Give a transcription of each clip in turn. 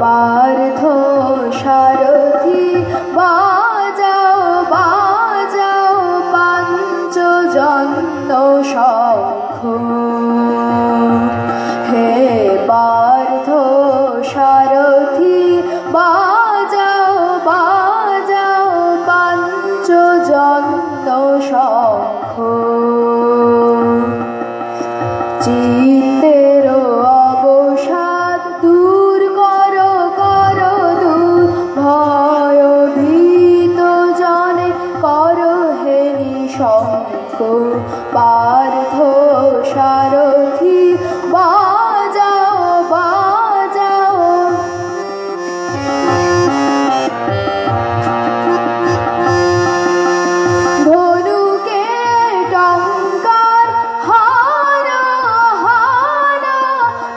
পার্থ সারথি বাজাও বাজাও পাঞ্চজন্য শঙ্খ। হে পার্থ সারথি বাজাও বাজাও পাঞ্চজন্য শঙ্খ। চিত্তের অবসাদ দূর করো করো দূর, ভয় ভীত জনে করো হে নিঃশঙ্ক। পার্থ সারথি বাজাও বাজাও ধনুকে টঙ্কার হানা হানা,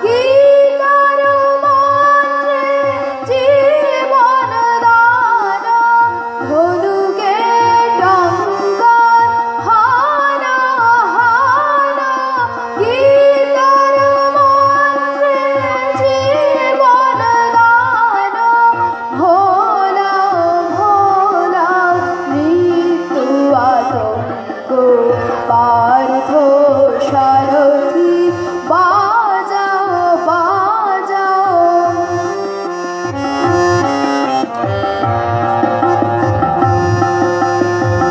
গীতার মন্ত্রে জীবন দান। ধনুকে টঙ্কার হানা হানা, গীতার মন্ত্রে জীবন দান। ভোলাও ভোলাও মৃত্যু আতঙ্ক। পার্থ সারথি বাজাও বাজাও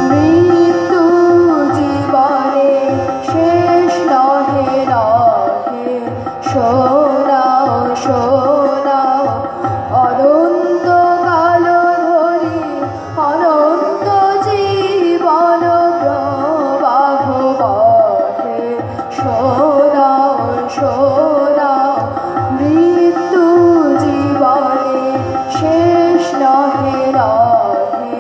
মৃত্যু জীবনে শেষ নহে নহে। শোনাও শোনাও অনন্ত কাল ধরি অনন্ত জীবন প্রবাহ বহে। শোনাও শোনাও মৃত্যু জীবনে শেষ নহে নহে।